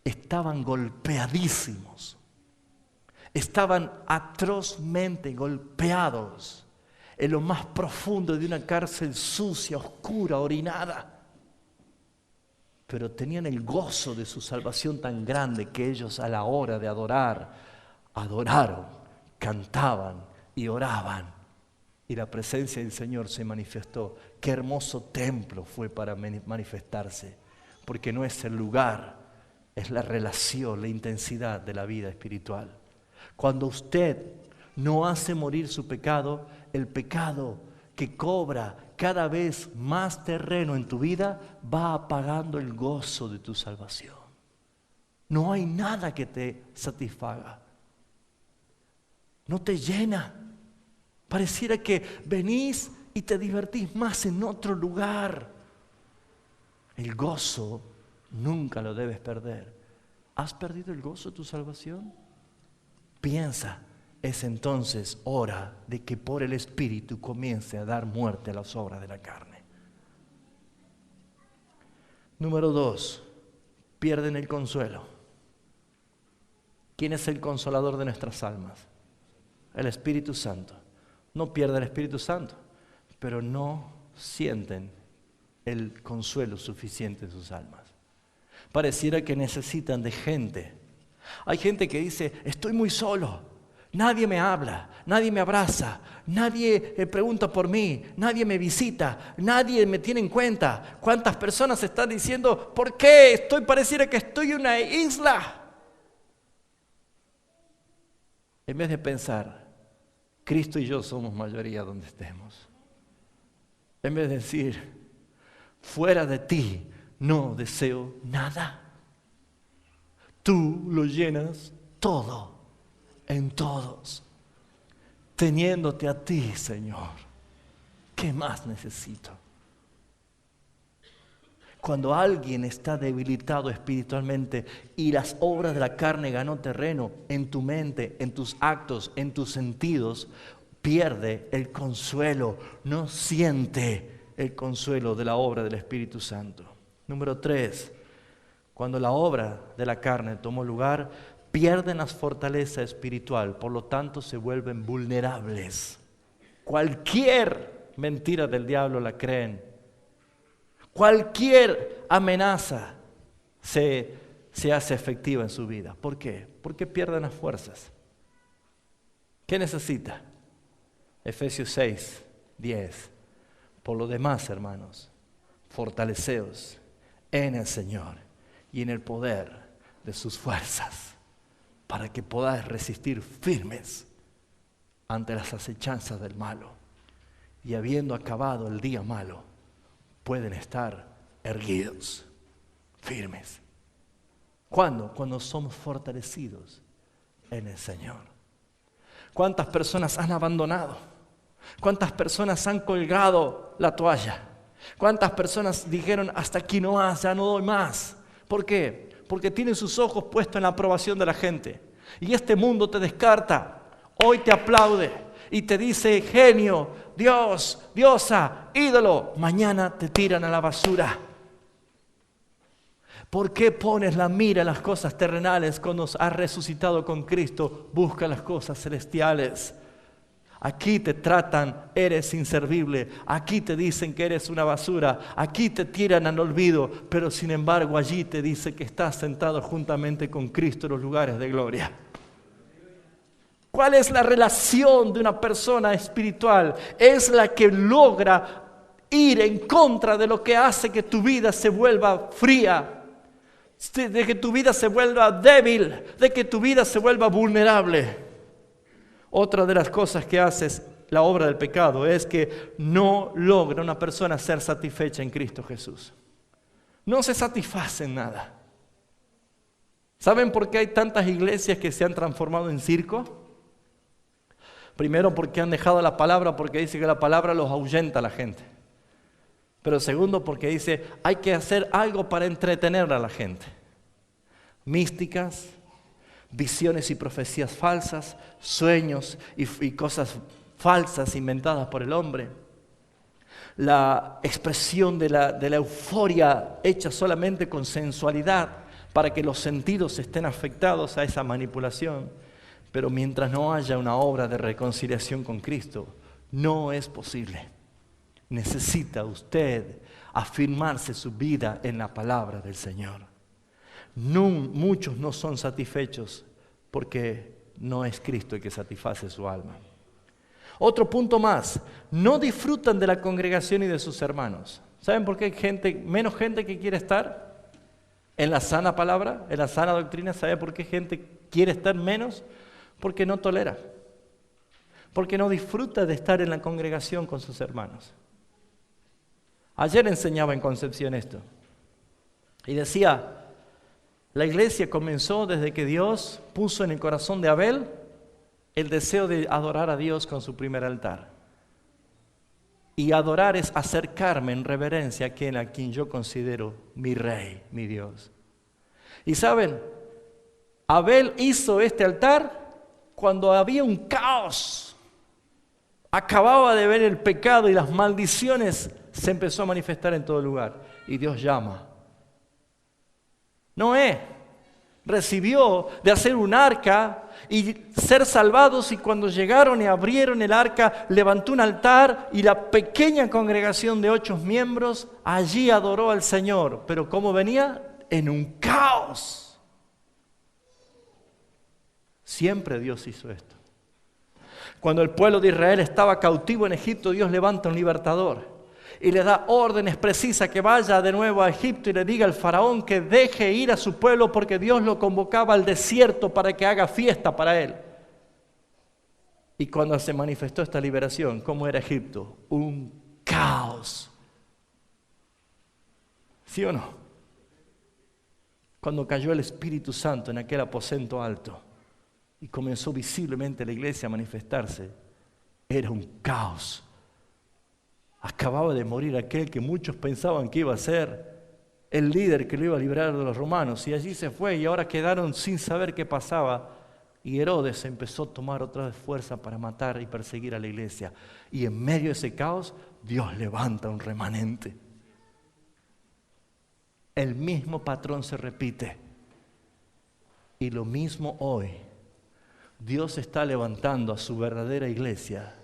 estaban golpeadísimos, estaban atrozmente golpeados en lo más profundo de una cárcel sucia, oscura, orinada. Pero tenían el gozo de su salvación tan grande que ellos a la hora de adorar, adoraron, cantaban y oraban. Y la presencia del Señor se manifestó. Qué hermoso templo fue para manifestarse. Porque no es el lugar, es la relación, la intensidad de la vida espiritual. Cuando usted no hace morir su pecado, el pecado que cobra cada vez más terreno en tu vida va apagando el gozo de tu salvación. No hay nada que te satisfaga. No te llena. Pareciera que venís y te divertís más en otro lugar. El gozo nunca lo debes perder. ¿Has perdido el gozo de tu salvación? piensa, es entonces hora de que por el Espíritu comience a dar muerte a las obras de la carne. Número 2, pierden el consuelo. ¿Quién es el consolador de nuestras almas? El Espíritu Santo. No pierden el Espíritu Santo, pero no sienten el consuelo suficiente de sus almas. Pareciera que necesitan de gente. Hay gente que dice, estoy muy solo, nadie me habla, nadie me abraza, nadie pregunta por mí, nadie me visita, nadie me tiene en cuenta. ¿Cuántas personas están diciendo, ¿por qué? Pareciera que estoy en una isla? En vez de pensar, Cristo y yo somos mayoría donde estemos. En vez de decir, fuera de ti no deseo nada. Tú lo llenas todo, en todos. Teniéndote a ti, Señor, ¿qué más necesito? Cuando alguien está debilitado espiritualmente y las obras de la carne ganó terreno en tu mente, en tus actos, en tus sentidos, pierde el consuelo, no siente el consuelo de la obra del Espíritu Santo. Número 3, cuando la obra de la carne tomó lugar, pierden la fortaleza espiritual, por lo tanto se vuelven vulnerables. Cualquier mentira del diablo la creen. Cualquier amenaza se hace efectiva en su vida. ¿Por qué? Porque pierden las fuerzas. ¿Qué necesita? Efesios 6, 10. Por lo demás, hermanos, fortaleceos en el Señor y en el poder de sus fuerzas, para que podáis resistir firmes ante las acechanzas del malo. Y habiendo acabado el día malo, pueden estar erguidos, firmes. ¿Cuándo? Cuando somos fortalecidos en el Señor. ¿Cuántas personas han abandonado? ¿Cuántas personas han colgado la toalla? ¿Cuántas personas dijeron, hasta aquí no más, ya no doy más? ¿Por qué? Porque tienen sus ojos puestos en la aprobación de la gente. Y este mundo te descarta. Hoy te aplaude y te dice genio, Dios, diosa, ídolo. Mañana te tiran a la basura. ¿Por qué pones la mira en las cosas terrenales cuando has resucitado con Cristo? Busca las cosas celestiales. Aquí te tratan, eres inservible. Aquí te dicen que eres una basura. Aquí te tiran al olvido. Pero sin embargo allí te dice que estás sentado juntamente con Cristo en los lugares de gloria. ¿Cuál es la relación de una persona espiritual? Es la que logra ir en contra de lo que hace que tu vida se vuelva fría, de que tu vida se vuelva débil, de que tu vida se vuelva vulnerable. Otra de las cosas que hace la obra del pecado es que no logra una persona ser satisfecha en Cristo Jesús. No se satisface en nada. ¿Saben por qué hay tantas iglesias que se han transformado en circo? Primero, porque han dejado la palabra, porque dice que la palabra los ahuyenta a la gente. Pero segundo, porque dice, hay que hacer algo para entretener a la gente. Místicas, visiones y profecías falsas, sueños y cosas falsas inventadas por el hombre. La expresión de la euforia hecha solamente con sensualidad para que los sentidos estén afectados a esa manipulación. Pero mientras no haya una obra de reconciliación con Cristo, no es posible. Necesita usted afirmarse su vida en la palabra del Señor. Muchos no son satisfechos porque no es Cristo el que satisface su alma. Otro punto más, no disfrutan de la congregación y de sus hermanos. ¿Saben por qué hay menos gente que quiere estar en la sana palabra, en la sana doctrina? ¿Saben por qué gente quiere estar menos? Porque no tolera, porque no disfruta de estar en la congregación con sus hermanos. Ayer enseñaba en Concepción esto y decía, la iglesia comenzó desde que Dios puso en el corazón de Abel el deseo de adorar a Dios con su primer altar. Y adorar es acercarme en reverencia a quien yo considero mi rey, mi Dios. Y saben, Abel hizo este altar cuando había un caos, acababa de ver el pecado y las maldiciones, se empezó a manifestar en todo lugar. Y Dios llama. Noé recibió de hacer un arca y ser salvados, y cuando llegaron y abrieron el arca, levantó un altar y la pequeña congregación de 8 miembros allí adoró al Señor. Pero ¿cómo venía? En un caos. Siempre Dios hizo esto. Cuando el pueblo de Israel estaba cautivo en Egipto, Dios levanta un libertador y le da órdenes precisas que vaya de nuevo a Egipto y le diga al faraón que deje ir a su pueblo, porque Dios lo convocaba al desierto para que haga fiesta para él. Y cuando se manifestó esta liberación, ¿cómo era Egipto? Un caos. ¿Sí o no? Cuando cayó el Espíritu Santo en aquel aposento alto y comenzó visiblemente la iglesia a manifestarse, era un caos. Acababa de morir aquel que muchos pensaban que iba a ser el líder que lo iba a librar de los romanos, y allí se fue, y ahora quedaron sin saber qué pasaba. Y Herodes empezó a tomar otra vez fuerza para matar y perseguir a la iglesia. Y en medio de ese caos, Dios levanta un remanente. El mismo patrón se repite. Y lo mismo hoy. Dios está levantando a su verdadera iglesia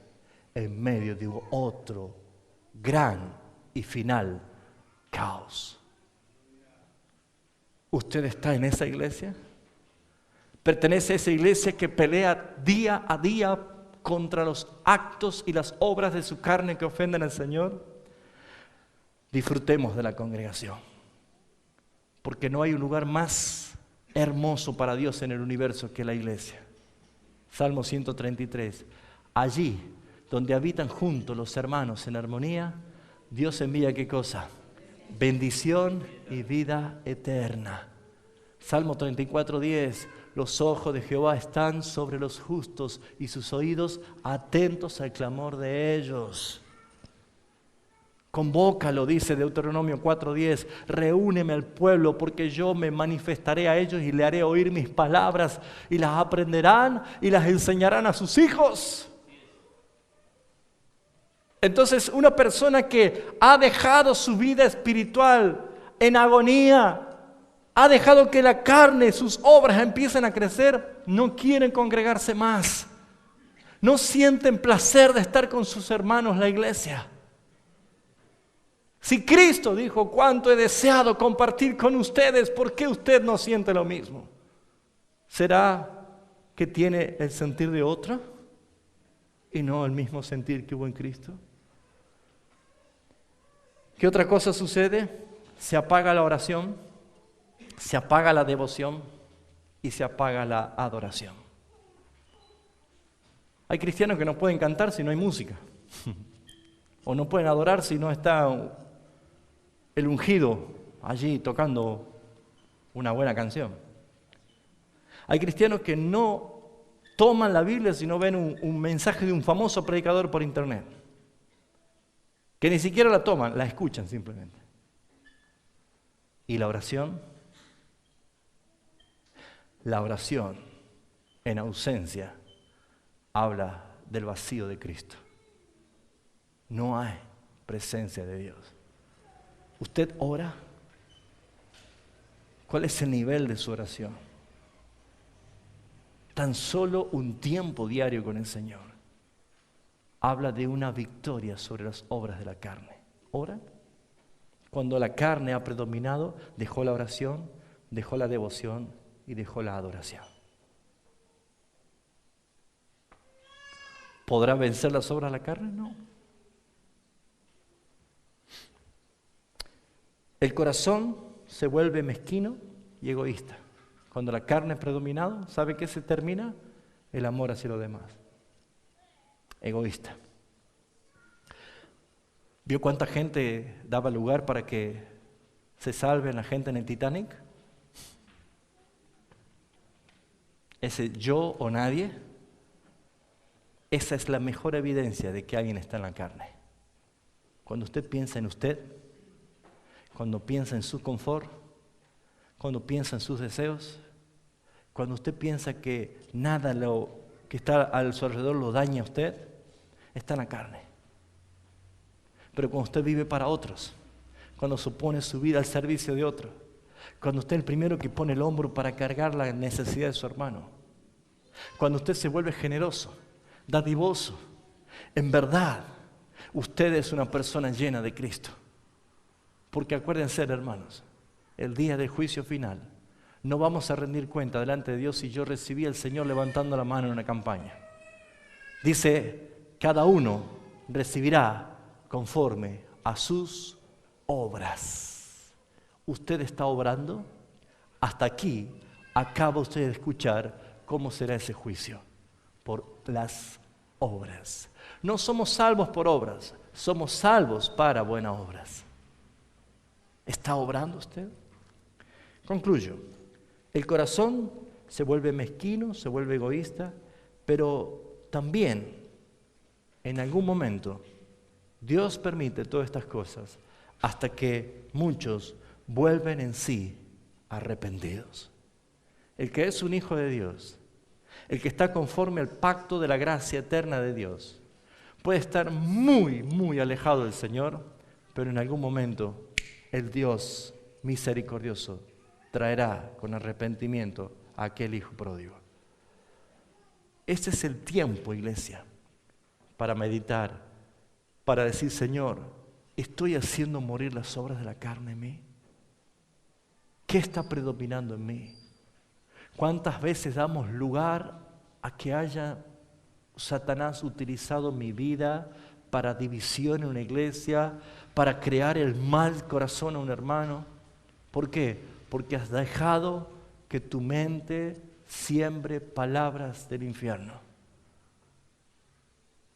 en medio de otro gran y final caos. ¿Usted está en esa iglesia? ¿Pertenece a esa iglesia que pelea día a día contra los actos y las obras de su carne que ofenden al Señor? Disfrutemos de la congregación, porque no hay un lugar más hermoso para Dios en el universo que la iglesia. Salmo 133. Allí donde habitan juntos los hermanos en armonía, Dios envía ¿qué cosa? Bendición y vida eterna. Salmo 34:10. Los ojos de Jehová están sobre los justos y sus oídos atentos al clamor de ellos. Convócalo, dice Deuteronomio 4:10. Reúneme al pueblo, porque yo me manifestaré a ellos y le haré oír mis palabras, y las aprenderán y las enseñarán a sus hijos. Entonces, una persona que ha dejado su vida espiritual en agonía, ha dejado que la carne, sus obras empiecen a crecer, no quieren congregarse más. No sienten placer de estar con sus hermanos, la iglesia. Si Cristo dijo, cuánto he deseado compartir con ustedes, ¿por qué usted no siente lo mismo? ¿Será que tiene el sentir de otro y no el mismo sentir que hubo en Cristo? ¿Qué otra cosa sucede? Se apaga la oración, se apaga la devoción y se apaga la adoración. Hay cristianos que no pueden cantar si no hay música, o no pueden adorar si no está el ungido allí tocando una buena canción. Hay cristianos que no toman la Biblia si no ven un mensaje de un famoso predicador por internet, que ni siquiera la toman, la escuchan simplemente. ¿Y la oración? La oración en ausencia habla del vacío de Cristo. No hay presencia de Dios. ¿Usted ora? ¿Cuál es el nivel de su oración? Tan solo un tiempo diario con el Señor habla de una victoria sobre las obras de la carne. ¿Ora? Cuando la carne ha predominado, dejó la oración, dejó la devoción y dejó la adoración. ¿Podrá vencer las obras de la carne? No. El corazón se vuelve mezquino y egoísta. Cuando la carne ha predominado, ¿sabe qué se termina? El amor hacia los demás. Egoísta. ¿Vio cuánta gente daba lugar para que se salve la gente en el Titanic? Ese yo o nadie, esa es la mejor evidencia de que alguien está en la carne. Cuando usted piensa en usted, cuando piensa en su confort, cuando piensa en sus deseos, cuando usted piensa que nada que está a su alrededor lo daña a usted, está en la carne. Pero cuando usted vive para otros, cuando supone su vida al servicio de otros, cuando usted es el primero que pone el hombro para cargar la necesidad de su hermano, cuando usted se vuelve generoso, dadivoso, en verdad, usted es una persona llena de Cristo. Porque acuérdense, hermanos, el día del juicio final, no vamos a rendir cuenta delante de Dios si yo recibí al Señor levantando la mano en una campaña. Dice, cada uno recibirá conforme a sus obras. ¿Usted está obrando? Hasta aquí acaba usted de escuchar cómo será ese juicio. Por las obras. No somos salvos por obras, somos salvos para buenas obras. ¿Está obrando usted? Concluyo. El corazón se vuelve mezquino, se vuelve egoísta, pero también en algún momento Dios permite todas estas cosas hasta que muchos vuelven en sí arrepentidos. El que es un hijo de Dios, el que está conforme al pacto de la gracia eterna de Dios, puede estar muy, muy alejado del Señor, pero en algún momento el Dios misericordioso traerá con arrepentimiento a aquel hijo pródigo. Este es el tiempo, iglesia, para meditar, para decir, Señor, ¿estoy haciendo morir las obras de la carne en mí? ¿Qué está predominando en mí? ¿Cuántas veces damos lugar a que haya Satanás utilizado mi vida para división en una iglesia, para crear el mal corazón a un hermano? ¿Por qué? Porque has dejado que tu mente siembre palabras del infierno.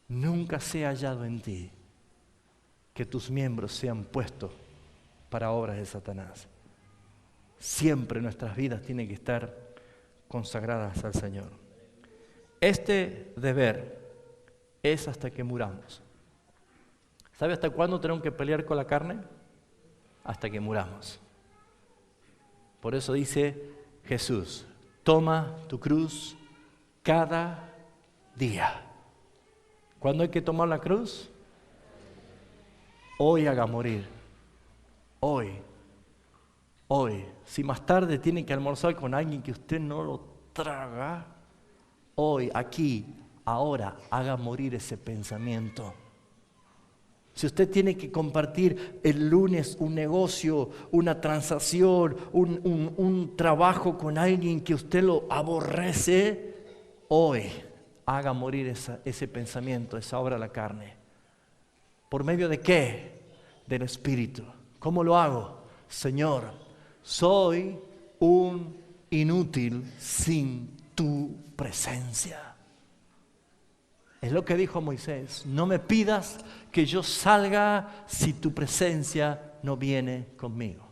Nunca se ha hallado en ti que tus miembros sean puestos para obras de Satanás. Siempre nuestras vidas tienen que estar consagradas al Señor. Este deber es hasta que muramos. ¿Sabe hasta cuándo tenemos que pelear con la carne? Hasta que muramos. Por eso dice Jesús, toma tu cruz cada día. ¿Cuándo hay que tomar la cruz? Hoy haga morir. Hoy. Si más tarde tiene que almorzar con alguien que usted no lo traga, hoy, aquí, ahora, haga morir ese pensamiento. Si usted tiene que compartir el lunes un negocio, una transacción, un trabajo con alguien que usted lo aborrece, hoy haga morir ese pensamiento, esa obra de la carne. ¿Por medio de qué? Del Espíritu. ¿Cómo lo hago? Señor, soy un inútil sin tu presencia. Es lo que dijo Moisés, no me pidas que yo salga si tu presencia no viene conmigo.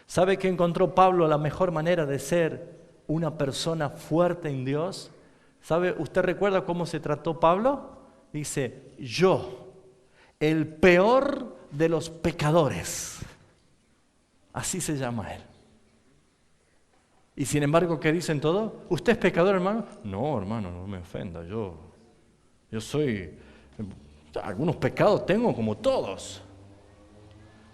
¿Sabe que encontró Pablo la mejor manera de ser una persona fuerte en Dios? ¿Sabe? ¿Usted recuerda cómo se trató Pablo? Dice, yo, el peor de los pecadores. Así se llama él. Y sin embargo, ¿qué dicen todos? ¿Usted es pecador, hermano? No, hermano, no me ofenda, yo soy, algunos pecados tengo como todos.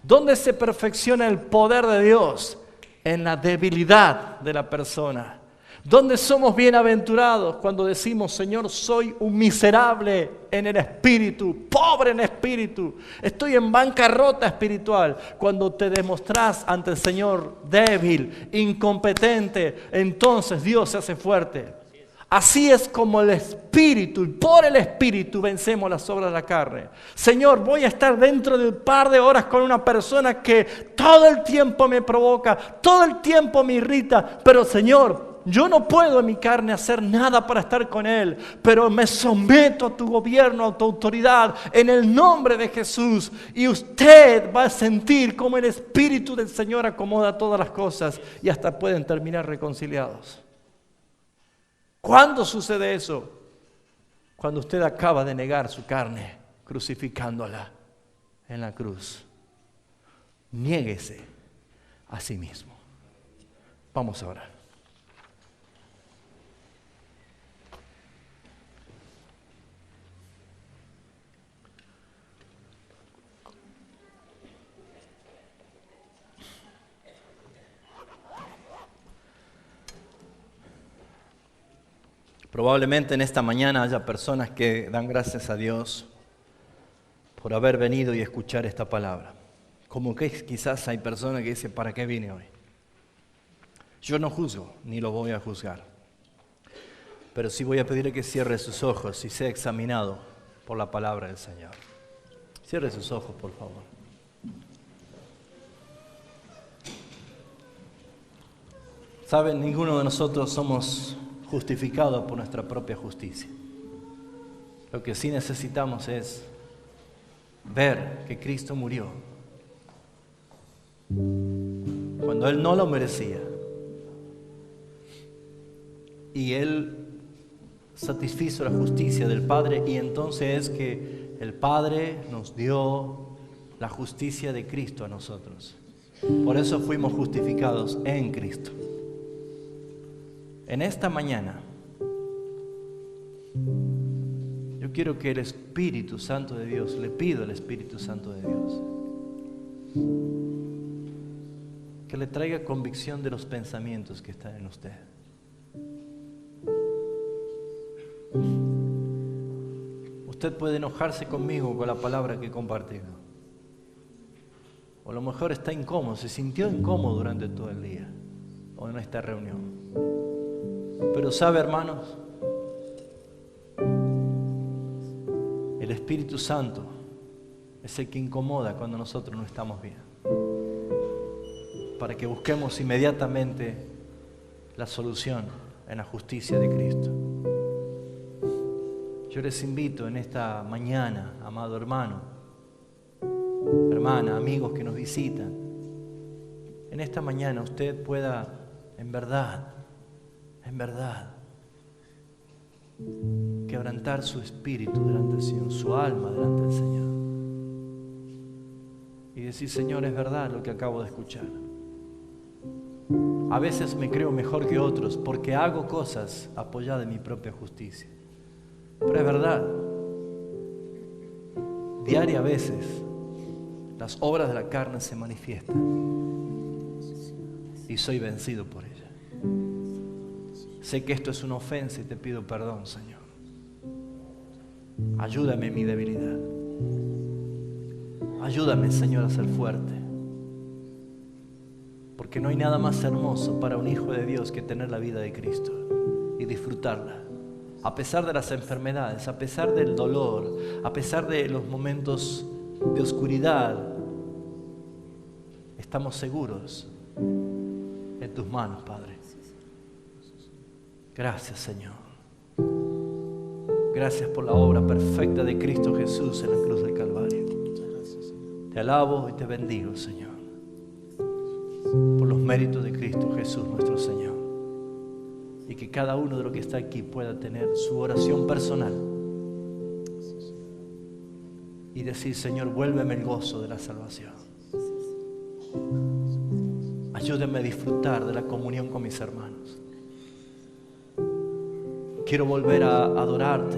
¿Dónde se perfecciona el poder de Dios? En la debilidad de la persona. ¿Dónde somos bienaventurados? Cuando decimos, Señor, soy un miserable en el espíritu, pobre en espíritu, estoy en bancarrota espiritual. Cuando te demostrás ante el Señor débil, incompetente, entonces Dios se hace fuerte. Así es como el Espíritu, y por el Espíritu vencemos las obras de la carne. Señor, voy a estar dentro de un par de horas con una persona que todo el tiempo me provoca, todo el tiempo me irrita, pero Señor, yo no puedo en mi carne hacer nada para estar con él, pero me someto a tu gobierno, a tu autoridad, en el nombre de Jesús, y usted va a sentir cómo el Espíritu del Señor acomoda todas las cosas y hasta pueden terminar reconciliados. ¿Cuándo sucede eso? Cuando usted acaba de negar su carne, crucificándola en la cruz. Niéguese a sí mismo. Vamos a orar. Probablemente en esta mañana haya personas que dan gracias a Dios por haber venido y escuchar esta palabra. Como que quizás hay personas que dicen, ¿para qué vine hoy? Yo no juzgo, ni lo voy a juzgar. Pero sí voy a pedirle que cierre sus ojos y sea examinado por la palabra del Señor. Cierre sus ojos, por favor. Saben, ninguno de nosotros somos justificados por nuestra propia justicia. Lo que sí necesitamos es ver que Cristo murió cuando Él no lo merecía. Y Él satisfizo la justicia del Padre, y entonces es que el Padre nos dio la justicia de Cristo a nosotros. Por eso fuimos justificados en Cristo. En esta mañana, yo quiero que el Espíritu Santo de Dios, le pido al Espíritu Santo de Dios, que le traiga convicción de los pensamientos que están en usted. Usted puede enojarse conmigo con la palabra que he compartido. O a lo mejor está incómodo, se sintió incómodo durante todo el día o en esta reunión. Pero sabe, hermanos, el Espíritu Santo es el que incomoda cuando nosotros no estamos bien, para que busquemos inmediatamente la solución en la justicia de Cristo. Yo les invito en esta mañana, amado hermano, hermana, amigos que nos visitan, en esta mañana usted pueda en verdad, quebrantar su espíritu delante del Señor, su alma delante del Señor, y decir, Señor, es verdad lo que acabo de escuchar. A veces me creo mejor que otros porque hago cosas apoyadas en mi propia justicia. Pero es verdad, diaria a veces las obras de la carne se manifiestan y soy vencido por ella. Sé que esto es una ofensa y te pido perdón, Señor. Ayúdame en mi debilidad. Ayúdame, Señor, a ser fuerte. Porque no hay nada más hermoso para un hijo de Dios que tener la vida de Cristo y disfrutarla. A pesar de las enfermedades, a pesar del dolor, a pesar de los momentos de oscuridad, estamos seguros en tus manos, Padre. Gracias, Señor. Gracias por la obra perfecta de Cristo Jesús en la cruz del Calvario. Te alabo y te bendigo, Señor, por los méritos de Cristo Jesús nuestro Señor. Y que cada uno de los que está aquí pueda tener su oración personal y decir, Señor, vuélveme el gozo de la salvación. Ayúdame a disfrutar de la comunión con mis hermanos. Quiero volver a adorarte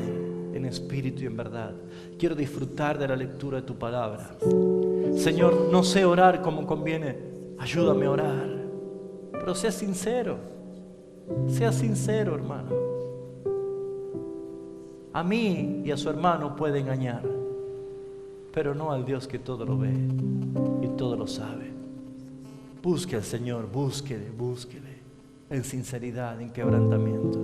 en espíritu y en verdad. Quiero disfrutar de la lectura de tu palabra. Señor, no sé orar como conviene. Ayúdame a orar. Pero sea sincero. Sea sincero, hermano. A mí y a su hermano puede engañar, pero no al Dios que todo lo ve y todo lo sabe. Busque al Señor, búsquele en sinceridad, en quebrantamiento.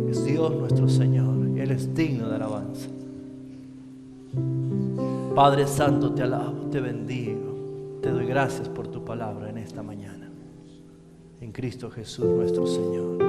Es Dios nuestro Señor, Él es digno de alabanza. Padre Santo, te alabo, te bendigo, te doy gracias por tu palabra en esta mañana. En Cristo Jesús nuestro Señor.